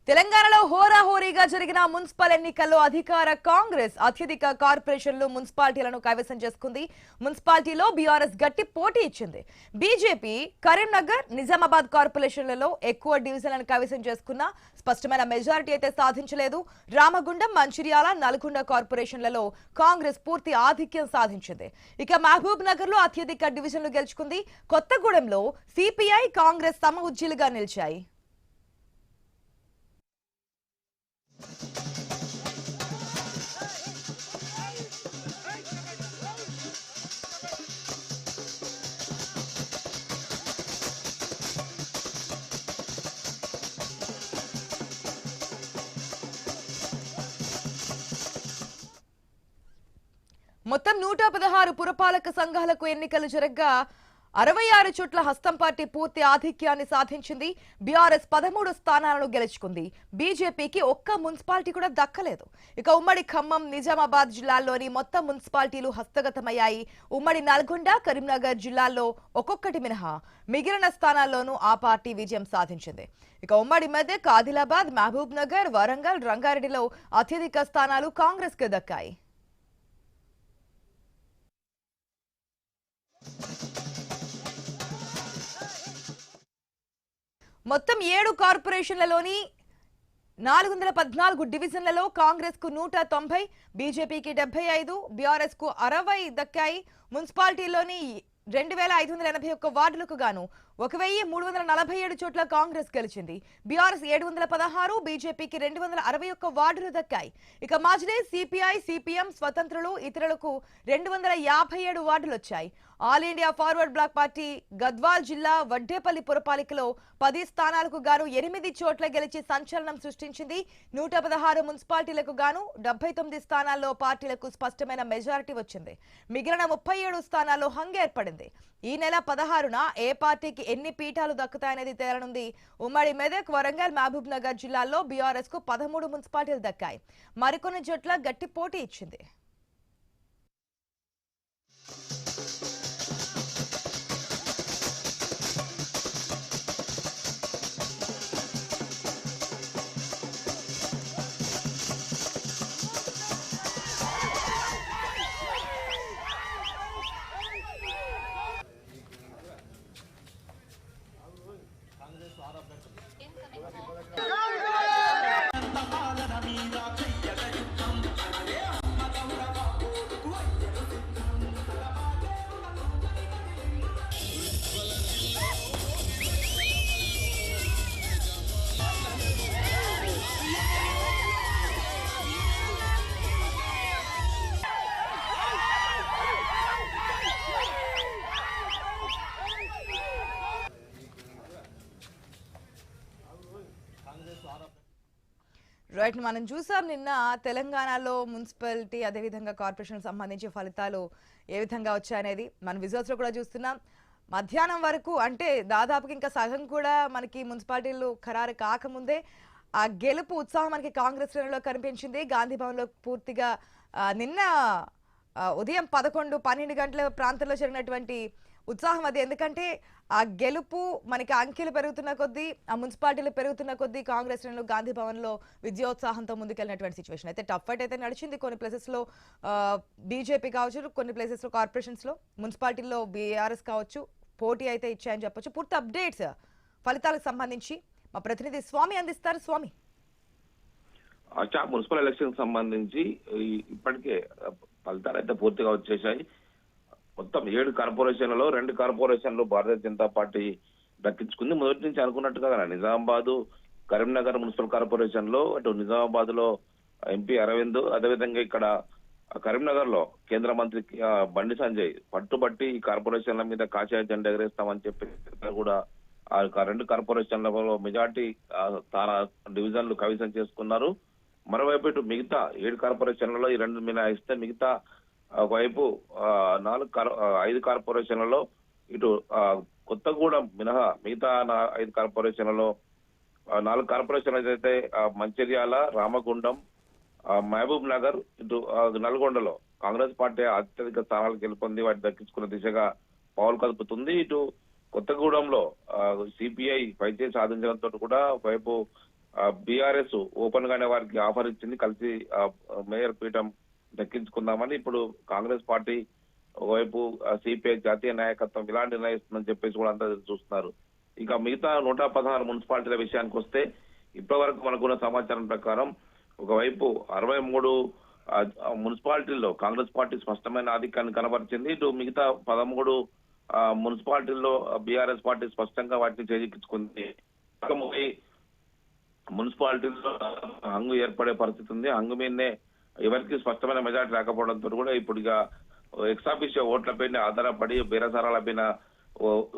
తెలంగాణలో హోరాహోరీగా జరిగిన మున్సిపల్ ఎన్నికల్లో అధికార కాంగ్రెస్ అత్యధిక కార్పొరేషన్లు మున్సిపాలిటీలను కైవసం చేసుకుంది. మున్సిపాలిటీలో బీఆర్ఎస్ గట్టి పోటీ ఇచ్చింది. బీజేపీ కరీంనగర్, నిజామాబాద్ కార్పొరేషన్లలో ఎక్కువ డివిజన్లను కైవసం చేసుకున్న స్పష్టమైన మెజారిటీ అయితే సాధించలేదు. రామగుండం, మంచిర్యాల, నల్గొండ కార్పొరేషన్లలో కాంగ్రెస్ పూర్తి ఆధిక్యం సాధించింది. ఇక మహబూబ్ నగర్ లో అత్యధిక డివిజన్లు గెలుచుకుంది. కొత్తగూడెంలో సిపిఐ, కాంగ్రెస్ సమఉజ్జీలుగా నిలిచాయి. మొత్తం 116 పురపాలక సంఘాలకు ఎన్నికలు జరగగా 66 చోట్ల హస్తం పార్టీ పూర్తి ఆధిక్యాన్ని సాధించింది. బీఆర్ఎస్ 13 స్థానాలను గెలుచుకుంది. బీజేపీకి ఒక్క మున్సిపాలిటీ కూడా దక్కలేదు. ఇక ఉమ్మడి ఖమ్మం, నిజామాబాద్ జిల్లాల్లోని మొత్తం మున్సిపాలిటీలు హస్తగతమయ్యాయి. ఉమ్మడి నల్గొండ, కరీంనగర్ జిల్లాల్లో ఒక్కొక్కటి మినహా మిగిలిన స్థానాల్లోనూ ఆ పార్టీ విజయం సాధించింది. ఇక ఉమ్మడి మెదక్, ఆదిలాబాద్, మహబూబ్ నగర్, వరంగల్, రంగారెడ్డిలో అత్యధిక స్థానాలు కాంగ్రెస్ కు దక్కాయి. మొత్తం 7 కార్పొరేషన్లలోని 414 డివిజన్లలో కాంగ్రెస్ కు 190, బీజేపీకి 75, బీఆర్ఎస్ కు 60 దక్కాయి. మున్సిపాలిటీలోని 2581 వార్డులకు గాను 1347 చోట్ల కాంగ్రెస్ గెలిచింది. బీఆర్ఎస్ 716, బీజేపీకి 261 వార్డులు దక్కాయి. ఇక మజ్లిస్, సిపిఐ, సిపిఎం, స్వతంత్రులు, ఇతరులకు 257 వార్డులు వచ్చాయి. All India forward black party Gadwal జిల్లా వడ్డేపల్లి పురపాలికలో 10 స్థానాలకు గాను 8 చోట్ల గెలిచి సంచలనం సృష్టించింది. 116 మున్సిపాలిటీలకు గాను 79 స్థానాల్లో పార్టీలకు స్పష్టమైన మెజారిటీ వచ్చింది. మిగిలిన 37 స్థానాల్లో హంగ్ ఏర్పడింది. ఈ నెల 16న ఏ పార్టీకి ఎన్ని పీఠాలు దక్కుతాయనేది తేలనుంది. ఉమ్మడి మెదక్, వరంగల్, మహబూబ్ నగర్ జిల్లాల్లో బీఆర్ఎస్ కు 13 మున్సిపాలిటీలు దక్కాయి. మరికొన్ని చోట్ల గట్టి పోటీ ఇచ్చింది. రైట్, మనం చూసాం నిన్న తెలంగాణలో మున్సిపాలిటీ అదేవిధంగా కార్పొరేషన్ సంబంధించి ఫలితాలు ఏ విధంగా వచ్చాయనేది మన విజువల్స్ లో కూడా చూస్తున్నాం. మధ్యాహ్నం వరకు అంటే దాదాపుగా ఇంకా సగం కూడా మనకి మున్సిపాలిటీలు ఖరారు కాకముందే ఆ గెలుపు ఉత్సాహం మనకి కాంగ్రెస్ శ్రేణుల్లో కనిపించింది. గాంధీ భవన్ లో పూర్తిగా నిన్న ఉదయం 11-12 గంటల ప్రాంతంలో జరిగినటువంటి ఉత్సాహం అది. ఎందుకంటే ఆ గెలుపు మనకి అంకెలు పెరుగుతున్న కొద్దీ, ఆ మున్సిపాలిటీలు పెరుగుతున్న కొద్దీ కాంగ్రెస్ శ్రేణులు గాంధీ భవన్ లో విజయోత్సాహంతో ముందుకెళ్ళినటువంటి సిచ్యువేషన్ అయితే టఫ్ ఫైట్ అయితే నడిచింది. కొన్ని ప్లేసెస్ లో బీజేపీ కావచ్చు, కొన్ని ప్లేసెస్ లో కార్పొరేషన్స్ లో, మున్సిపాలిటీల్లో బీఆర్ఎస్ కావచ్చు పోటీ అయితే ఇచ్చాయని చెప్పొచ్చు. పూర్తి అప్డేట్స్ ఫలితాలకు సంబంధించి మా ప్రతినిధి స్వామి అందిస్తారు. స్వామి, మున్సిపల్ ఎలక్షన్ సంబంధించి ఇప్పటికే ఫలితాలు అయితే పూర్తిగా వచ్చేసాయి. మొత్తం 7 కార్పొరేషన్లలో 2 కార్పొరేషన్లు భారతీయ జనతా పార్టీ దక్కించుకుంది. మొదటి నుంచి అనుకున్నట్టుగా నిజామాబాద్, కరీంనగర్ మున్సిపల్ కార్పొరేషన్ లో అటు నిజామాబాద్ లో ఎంపీ అరవింద్, అదేవిధంగా ఇక్కడ కరీంనగర్ లో కేంద్ర మంత్రి బండి సంజయ్ పట్టుబట్టి ఈ కార్పొరేషన్ల మీద కాషాయ జెండా ఎగరేస్తామని చెప్పి కూడా ఆ 2 కార్పొరేషన్లలో మెజార్టీ డివిజన్లు కైవసం చేసుకున్నారు. మరోవైపు ఇటు మిగతా 7 కార్పొరేషన్లలో ఈ 2 మినహాయిస్తే మిగతా ఒకవైపు 5 కార్పొరేషన్లలో ఇటు కొత్తగూడెం మినహా మిగతా 5 కార్పొరేషన్లలో 4 కార్పొరేషన్లు అయితే మంచిర్యాల, రామగుండం, మహబూబ్ నగర్, ఇటు నల్గొండలో కాంగ్రెస్ పార్టీ అత్యధిక స్థానాలు గెలుపొంది వాటి దక్కించుకున్న దిశగా పావులు కదుపుతుంది. ఇటు కొత్తగూడెంలో సిపిఐ పైచే సాధించడంతో కూడా వైపు బీఆర్ఎస్ ఓపెన్ గానే వారికి ఆఫర్ ఇచ్చింది, కలిసి మేయర్ పీఠం దక్కించుకుందామని. ఇప్పుడు కాంగ్రెస్ పార్టీ ఒకవైపు సిపిఐ జాతీయ నాయకత్వం ఇలాంటి నిర్ణయిస్తుందని చెప్పేసి కూడా అందరూ చూస్తున్నారు. ఇక మిగతా 116 మున్సిపాలిటీల విషయానికి వస్తే ఇప్పటి వరకు మనకున్న సమాచారం ప్రకారం ఒకవైపు 63 మున్సిపాలిటీల్లో కాంగ్రెస్ పార్టీ స్పష్టమైన ఆధిక్యాన్ని కనబరిచింది. ఇటు మిగతా 13 మున్సిపాలిటీల్లో బీఆర్ఎస్ పార్టీ స్పష్టంగా వాటిని చేజిక్కించుకుంది. మున్సిపాలిటీల్లో హంగు ఏర్పడే పరిస్థితి ఉంది. హంగు మీదనే ఎవరికి స్పష్టమైన మెజార్టీ రాకపోవడంతో కూడా ఇప్పుడు ఇక ఎక్సాఫిషియో ఓట్లపైన ఆధారపడి బేరసారాలపైన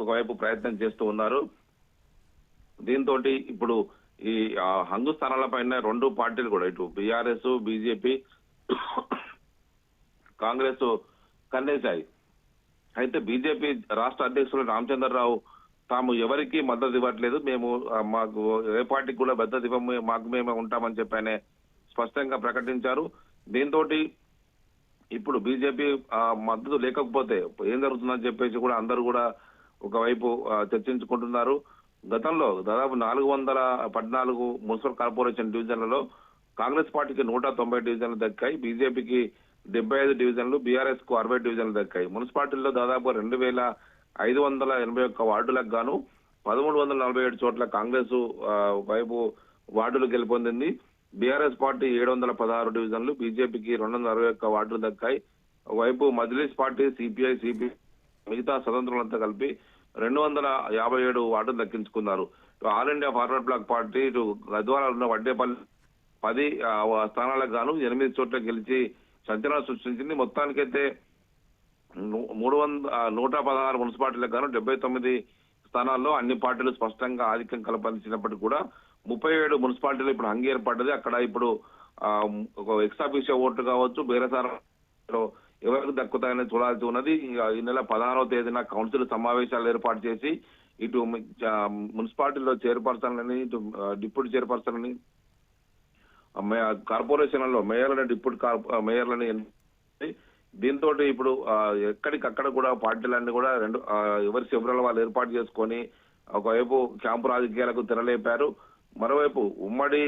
ఒకవైపు ప్రయత్నం చేస్తూ ఉన్నారు. దీంతో ఇప్పుడు ఈ హంగు స్థానాలపైన 2 పార్టీలు కూడా ఇటు బీఆర్ఎస్ బీజేపీ కాంగ్రెస్ కన్నేశాయి. అయితే బీజేపీ రాష్ట్ర అధ్యక్షులు రామచంద్రరావు తాము ఎవరికి మద్దతు ఇవ్వట్లేదు, మేము మాకు ఏ పార్టీకి కూడా మద్దతు ఇవ్వము, మాకు మేమే ఉంటామని చెప్పి ఆయన స్పష్టంగా ప్రకటించారు. దీంతో ఇప్పుడు బీజేపీ మద్దతు లేకపోతే ఏం జరుగుతుందని చెప్పేసి కూడా అందరూ కూడా ఒకవైపు చర్చించుకుంటున్నారు. గతంలో దాదాపు 414 మున్సిపల్ కార్పొరేషన్ డివిజన్లలో కాంగ్రెస్ పార్టీకి 190 డివిజన్లు దక్కాయి, బీజేపీకి 75 డివిజన్లు, బీఆర్ఎస్ కు 60 డివిజన్లు దక్కాయి. మున్సిపాలిటీల్లో దాదాపు 2581 వార్డులకు గాను 1347 చోట్ల కాంగ్రెస్ వైపు వార్డులు గెలుపొందింది. బీఆర్ఎస్ పార్టీ 716 డివిజన్లు, బీజేపీకి 261 వార్డులు దక్కాయి. ఒకవైపు మజ్లిస్ పార్టీ సిపిఐ మిగతా స్వతంత్రులంతా కలిపి 257 వార్డులు దక్కించుకున్నారు. All India forward black party ఇటు గద్వాల ఉన్న వడ్డేపల్లి 10 స్థానాలకు గాను 8 చోట్ల గెలిచి సంచలనం సృష్టించింది. మొత్తానికైతే 116 మున్సిపాలిటీలకు గాను 79 స్థానాల్లో అన్ని పార్టీలు స్పష్టంగా ఆధిక్యం కల్పించినప్పటికీ కూడా 37 మున్సిపాలిటీలు ఇప్పుడు హంగు ఏర్పడ్డది. అక్కడ ఇప్పుడు ఒక ఎక్సాఫిషియో ఓట్లు కావచ్చు, బేరసారాలో ఎవరికి దక్కుతాయని చూడాల్సి ఉన్నది. ఈ నెల 16వ తేదీన కౌన్సిల్ సమావేశాలు ఏర్పాటు చేసి ఇటు మున్సిపాలిటీలో చైర్పర్సన్లని, ఇటు డిప్యూటీ చైర్పర్సన్లని, కార్పొరేషన్లలో మేయర్లని, డిప్యూటీ మేయర్లని, దీంతో ఇప్పుడు ఎక్కడికక్కడ కూడా పార్టీలన్నీ కూడా ఎవరి శిబిరాలు వాళ్ళు ఏర్పాటు చేసుకొని ఒకవైపు క్యాంపు రాజకీయాలకు తెరలేపారు. మరోవైపు ఉమ్మడి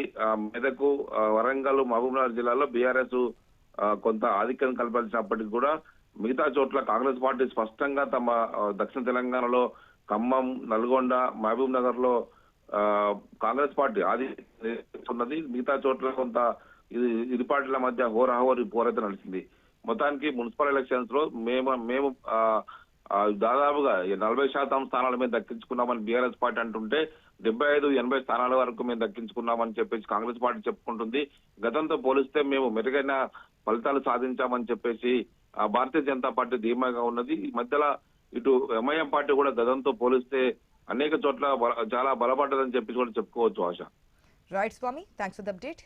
మెదకు, వరంగల్, మహబూబ్నగర్ జిల్లాలో బీఆర్ఎస్ కొంత ఆధిక్యం కల్పించినప్పటికీ కూడా మిగతా చోట్ల కాంగ్రెస్ పార్టీ స్పష్టంగా తమ దక్షిణ తెలంగాణలో ఖమ్మం, నల్గొండ, మహబూబ్ నగర్ లో కాంగ్రెస్ పార్టీ ఆధిక్యం, మిగతా చోట్ల కొంత ఇరు పార్టీల మధ్య హోరాహోరీ పోరైతే నడిచింది. మొత్తానికి మున్సిపల్ ఎలక్షన్స్ లో మేము దాదాపుగా 40% స్థానాల మీద దక్కించుకున్నామని బీఆర్ఎస్ పార్టీ అంటుంటే 75-80 స్థానాల వరకు మేము దక్కించుకున్నామని చెప్పేసి కాంగ్రెస్ పార్టీ చెప్పుకుంటుంది. గతంతో పోలిస్తే మేము మెరుగైన ఫలితాలు సాధించామని చెప్పేసి భారతీయ జనతా పార్టీ ధీమాగా ఉన్నది. ఈ మధ్యలో ఇటు ఎంఐఎం పార్టీ కూడా గతంతో పోలిస్తే అనేక చోట్ల చాలా బలపడ్డదని చెప్పి కూడా చెప్పుకోవచ్చు. Asha. Right Swamy, thanks for the update.